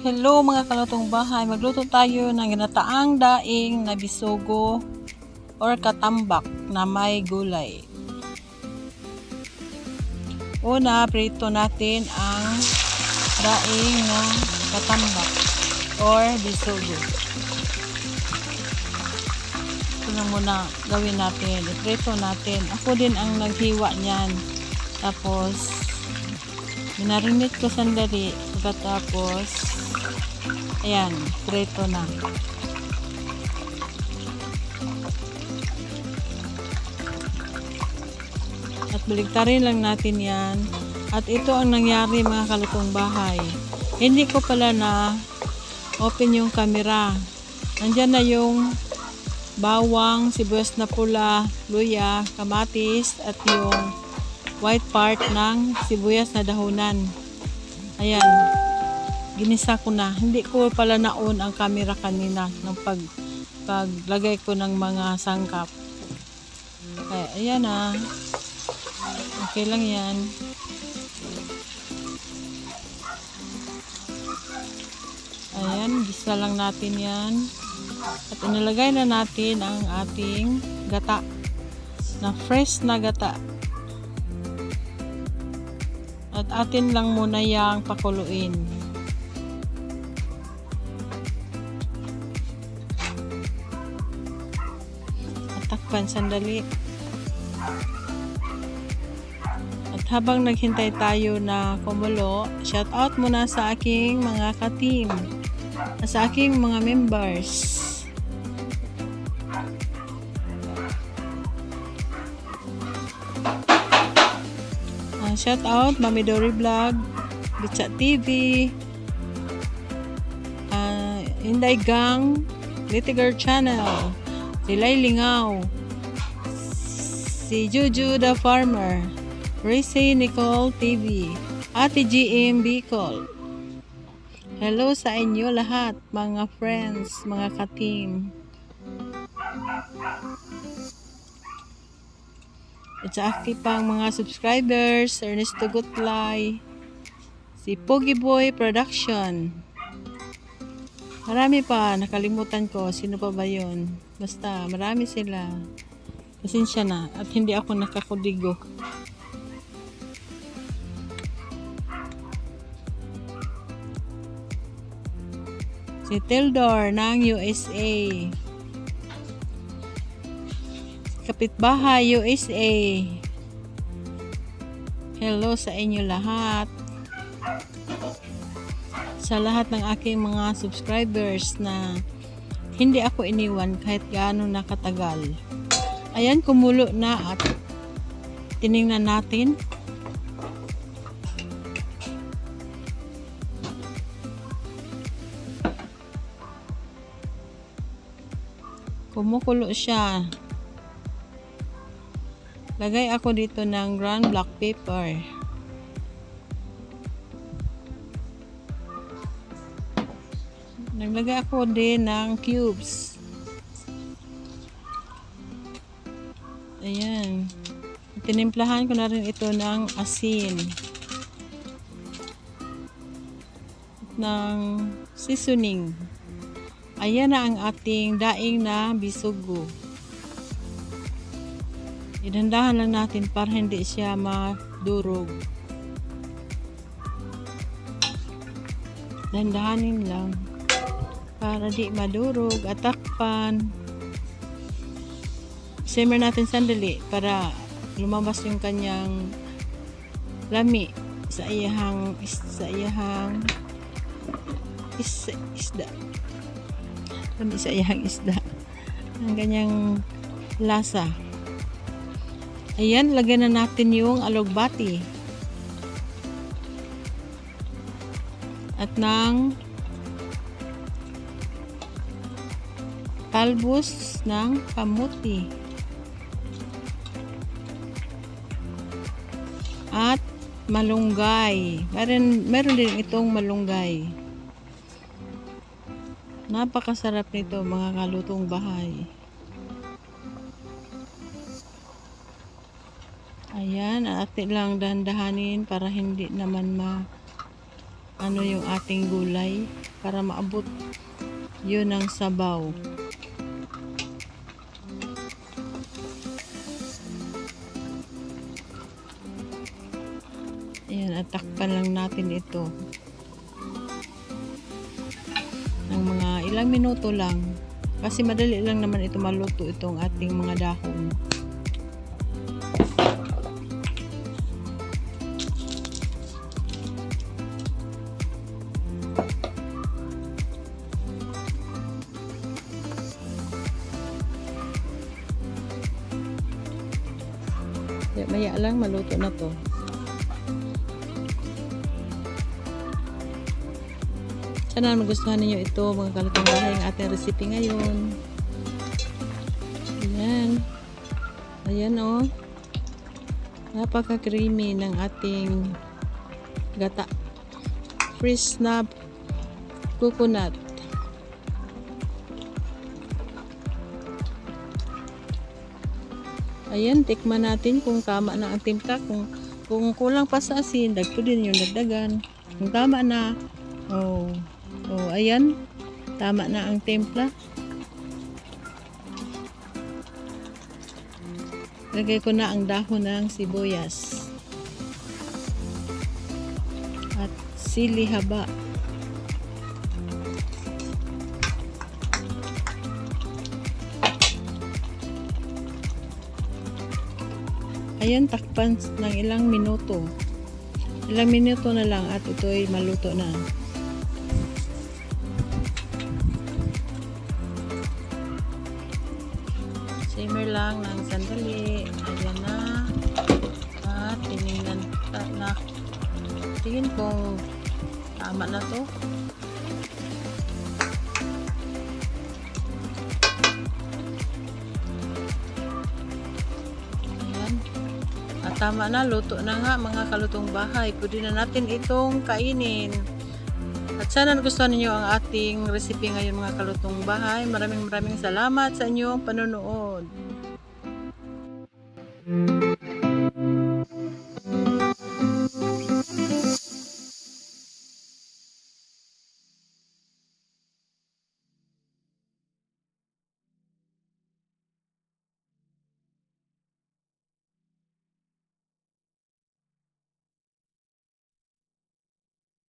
Hello mga kalutong bahay, magluto tayo ng ginataang daing na bisugo or katambak na may gulay. Una, prito natin ang daing na katambak or bisugo. Ito na muna gawin natin, iprito natin. Ako din ang naghiwa niyan. Tapos minarinate ko sandali, pagkatapos ayan, prito na. At baligtarin lang natin yan. At ito ang nangyari mga kalutong bahay. Hindi ko pala na open yung camera. Nandyan na yung bawang, sibuyas na pula, luya, kamatis, at yung white part ng sibuyas na dahunan. Ayan, ginisa ko na. Hindi ko pala na-on ang camera kanina ng paglagay ko ng mga sangkap. Ayan na. Okay lang yan. Ayan, gisa lang natin yan. At inilagay na natin ang ating gata. Na fresh na gata. At atin lang muna yang pakuluin. At takpan sandali. At habang naghintay tayo na kumulo, shout out muna sa aking mga ka-team. Sa aking mga members. Shout out Mami Dory Vlog, Bitsa TV, Inday Gang, Little Girl Channel, si Lai Lingaw, si Juju the Farmer, Racy Nicole TV, Ate GM Bicol. Hello sa inyo lahat, mga friends, mga ka-team. At sa aking pang mga subscribers, Ernesto Gutlay, si Pogi Boy Production. Marami pa, nakalimutan ko, sino pa ba yun? Basta, marami sila. Pasensya na, at hindi ako nakakudigo. Si Tildor ng USA. Kapitbahay USA. Hello sa inyo lahat. Sa lahat ng aking mga subscribers na hindi ako iniwan kahit gaano nakatagal. Ayan, kumulo na at tiningnan natin. Kumukulo siya. Lagay ako dito ng ground black pepper. Naglagay ako din ng cubes. Ayan. Tinimplahan ko na rin ito ng asin. At ng seasoning. Ayan na ang ating daing na bisugo. Idandahan lang natin para hindi siya madurog. Dandahanin lang para di madurog at takpan. Simmer natin sandali para lumabas yung kanyang lami sa iyahang isda. Lami sa iyahang isda. Ang kanyang lasa. Ayan, lagyan na natin yung alugbati. At ng talbos ng kamuti. At malunggay. Meron din itong malunggay. Napakasarap nito mga kalutong bahay. Ayan, atin lang dahan-dahanin para hindi naman ano yung ating gulay para maabot yun ng sabaw. Ayan, at takpan lang natin ito ng mga ilang minuto lang kasi madali lang naman ito maluto, itong ating mga dahon. Maya lang maluto na to. Sana magustuhan ninyo ito mga kalutong bahay, ang ating recipe ngayon. Ayan. Ayan o. Napaka creamy ng ating gata. Fresh na coconut. Ayan, tikman natin kung tama na ang timpla. Kung kulang pa sa asin, dagto din yung dagdagan. Kung tama na, ayan, tama na ang timpla. Lagay ko na ang dahon ng sibuyas at sili haba. Ayan, takpan ng ilang minuto. Ilang minuto na lang at ito ay maluto na. Simmer lang ng sandali. Ayan na. At tinignan na. Tingin kung tama na to. Tama na, luto na nga mga kalutong bahay. Pwede na natin itong kainin. At sana nagustuhan niyo ang ating recipe ngayon mga kalutong bahay. Maraming salamat sa inyong panonood.